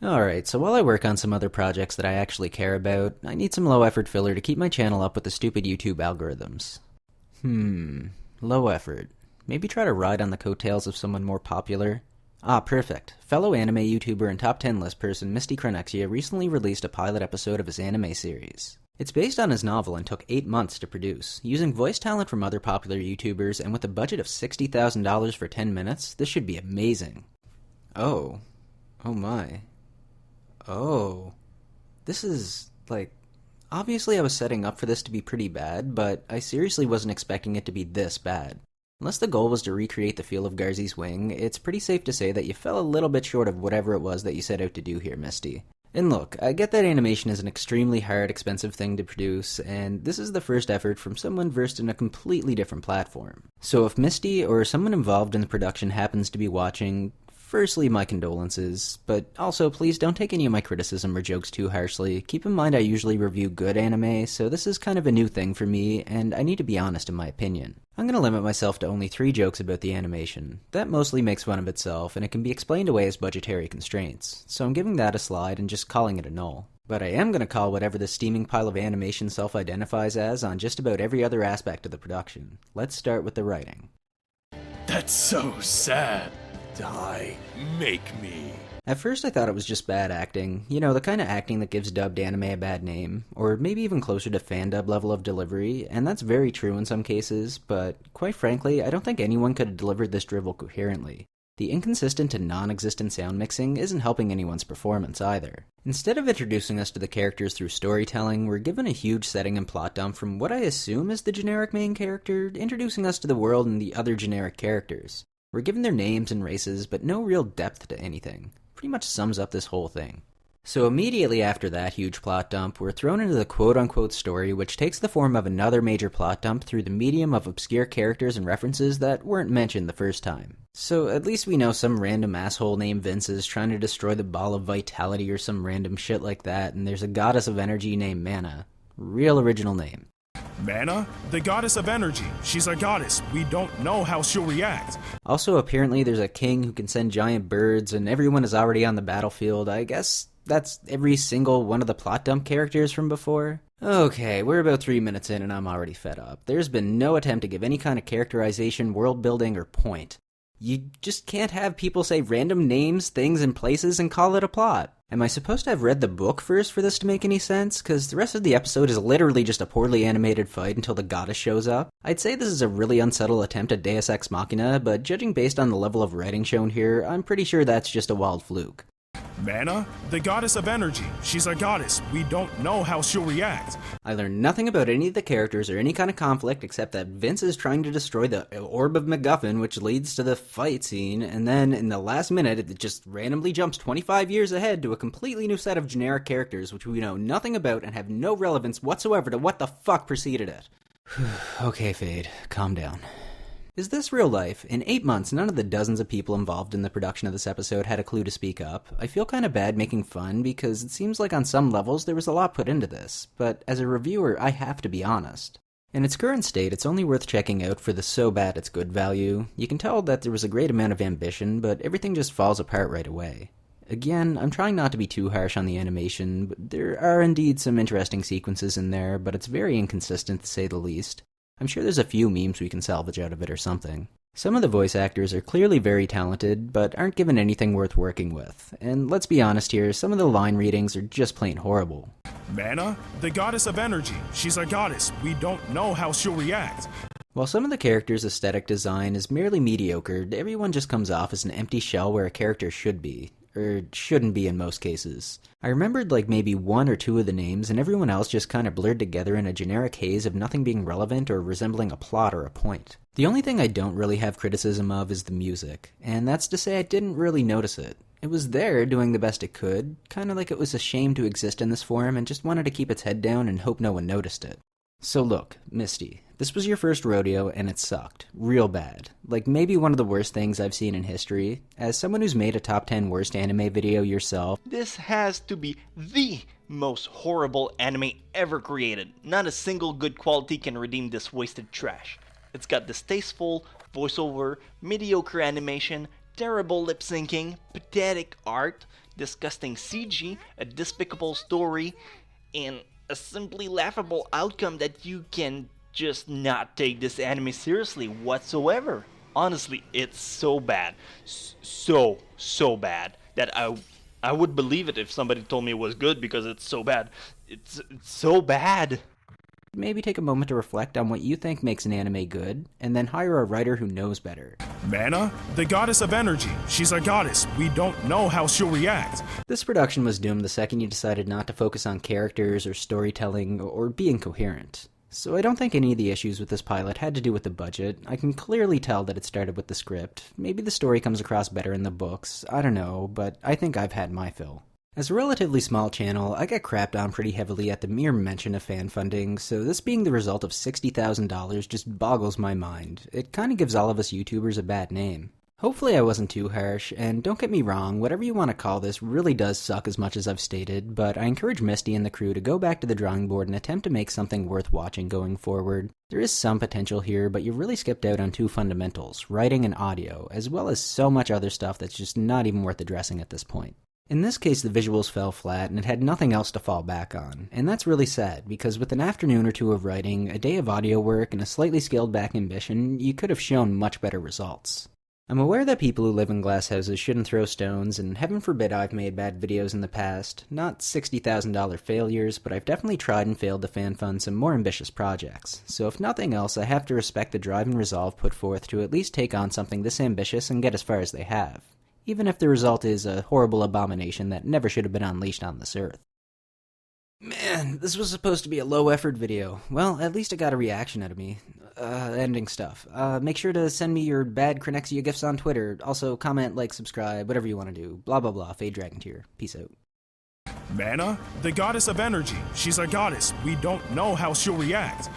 Alright, so while I work on some other projects that I actually care about, I need some low effort filler to keep my channel up with the stupid YouTube algorithms. Low effort. Maybe try to ride on the coattails of someone more popular? Ah, perfect. Fellow anime YouTuber and top 10 list person Misty Chronexia recently released a pilot episode of his anime series. It's based on his novel and took 8 months to produce. Using voice talent from other popular YouTubers and with a budget of $60,000 for 10 minutes, this should be amazing. Oh my. Oh. This is, obviously I was setting up for this to be pretty bad, but I seriously wasn't expecting it to be this bad. Unless the goal was to recreate the feel of Garzy's wing, it's pretty safe to say that you fell a little bit short of whatever it was that you set out to do here, Misty. And look, I get that animation is an extremely hard, expensive thing to produce, and this is the first effort from someone versed in a completely different platform. So if Misty or someone involved in the production happens to be watching, firstly, my condolences, but also please don't take any of my criticism or jokes too harshly. Keep in mind I usually review good anime, so this is kind of a new thing for me, and I need to be honest in my opinion. I'm going to limit myself to only 3 jokes about the animation. That mostly makes fun of itself, and it can be explained away as budgetary constraints, so I'm giving that a slide and just calling it a null. But I am going to call whatever this steaming pile of animation self-identifies as on just about every other aspect of the production. Let's start with the writing. That's so sad. Die, make me. At first I thought it was just bad acting, you know, the kind of acting that gives dubbed anime a bad name, or maybe even closer to fan-dub level of delivery, and that's very true in some cases, but quite frankly, I don't think anyone could have delivered this drivel coherently. The inconsistent and non-existent sound mixing isn't helping anyone's performance either. Instead of introducing us to the characters through storytelling, we're given a huge setting and plot dump from what I assume is the generic main character, introducing us to the world and the other generic characters. We're given their names and races, but no real depth to anything. Pretty much sums up this whole thing. So immediately after that huge plot dump, we're thrown into the quote-unquote story, which takes the form of another major plot dump through the medium of obscure characters and references that weren't mentioned the first time. So at least we know some random asshole named Vince is trying to destroy the ball of vitality or some random shit like that, and there's a goddess of energy named Mana. Real original name. Mana? The goddess of energy. She's a goddess. We don't know how she'll react. Also, apparently there's a king who can send giant birds, and everyone is already on the battlefield. I guess that's every single one of the plot dump characters from before. Okay, we're about 3 minutes in and I'm already fed up. There's been no attempt to give any kind of characterization, world building, or point. You just can't have people say random names, things, and places and call it a plot. Am I supposed to have read the book first for this to make any sense? Because the rest of the episode is literally just a poorly animated fight until the goddess shows up. I'd say this is a really unsubtle attempt at Deus Ex Machina, but judging based on the level of writing shown here, I'm pretty sure that's just a wild fluke. Mana? The goddess of energy. She's a goddess. We don't know how she'll react. I learned nothing about any of the characters or any kind of conflict except that Vince is trying to destroy the Orb of MacGuffin, which leads to the fight scene, and then in the last minute it just randomly jumps 25 years ahead to a completely new set of generic characters which we know nothing about and have no relevance whatsoever to what the fuck preceded it. Okay, Fade, calm down. Is this real life? In 8 months, none of the dozens of people involved in the production of this episode had a clue to speak up. I feel kinda bad making fun because it seems like on some levels there was a lot put into this, but as a reviewer I have to be honest. In its current state, it's only worth checking out for the so bad it's good value. You can tell that there was a great amount of ambition, but everything just falls apart right away. Again, I'm trying not to be too harsh on the animation, but there are indeed some interesting sequences in there, but it's very inconsistent to say the least. I'm sure there's a few memes we can salvage out of it or something. Some of the voice actors are clearly very talented, but aren't given anything worth working with. And let's be honest here, some of the line readings are just plain horrible. Mana? The goddess of energy. She's a goddess. We don't know how she'll react. While some of the characters' aesthetic design is merely mediocre, everyone just comes off as an empty shell where a character should be. Or shouldn't be in most cases. I remembered maybe 1 or 2 of the names, and everyone else just kinda blurred together in a generic haze of nothing being relevant or resembling a plot or a point. The only thing I don't really have criticism of is the music, and that's to say I didn't really notice it. It was there, doing the best it could, kinda like it was ashamed to exist in this form and just wanted to keep its head down and hope no one noticed it. So look, Misty, this was your first rodeo and it sucked. Real bad. Maybe one of the worst things I've seen in history. As someone who's made a top 10 worst anime video yourself, this has to be the most horrible anime ever created. Not a single good quality can redeem this wasted trash. It's got distasteful voiceover, mediocre animation, terrible lip syncing, pathetic art, disgusting CG, a despicable story, and a simply laughable outcome that you can just not take this anime seriously whatsoever. Honestly, it's so bad. So bad that I would believe it if somebody told me it was good because it's so bad. It's so bad. Maybe take a moment to reflect on what you think makes an anime good, and then hire a writer who knows better. Mana? The goddess of energy. She's a goddess. We don't know how she'll react. This production was doomed the second you decided not to focus on characters or storytelling or being coherent. So I don't think any of the issues with this pilot had to do with the budget. I can clearly tell that it started with the script. Maybe the story comes across better in the books, I don't know, but I think I've had my fill. As a relatively small channel, I get crapped on pretty heavily at the mere mention of fan funding, so this being the result of $60,000 just boggles my mind. It kinda gives all of us YouTubers a bad name. Hopefully I wasn't too harsh, and don't get me wrong, whatever you want to call this really does suck as much as I've stated, but I encourage Misty and the crew to go back to the drawing board and attempt to make something worth watching going forward. There is some potential here, but you really skipped out on two fundamentals, writing and audio, as well as so much other stuff that's just not even worth addressing at this point. In this case, the visuals fell flat, and it had nothing else to fall back on. And that's really sad, because with an afternoon or two of writing, a day of audio work, and a slightly scaled back ambition, you could have shown much better results. I'm aware that people who live in glass houses shouldn't throw stones, and heaven forbid I've made bad videos in the past. Not $60,000 failures, but I've definitely tried and failed to fan fund some more ambitious projects. So if nothing else, I have to respect the drive and resolve put forth to at least take on something this ambitious and get as far as they have. Even if the result is a horrible abomination that never should have been unleashed on this earth. Man, this was supposed to be a low-effort video. Well, at least it got a reaction out of me. Ending stuff. Make sure to send me your bad Chronexia gifts on Twitter. Also, comment, like, subscribe, whatever you want to do. Blah, blah, blah. Fade Dragon Tier. Peace out. Mana? The goddess of energy. She's a goddess. We don't know how she'll react.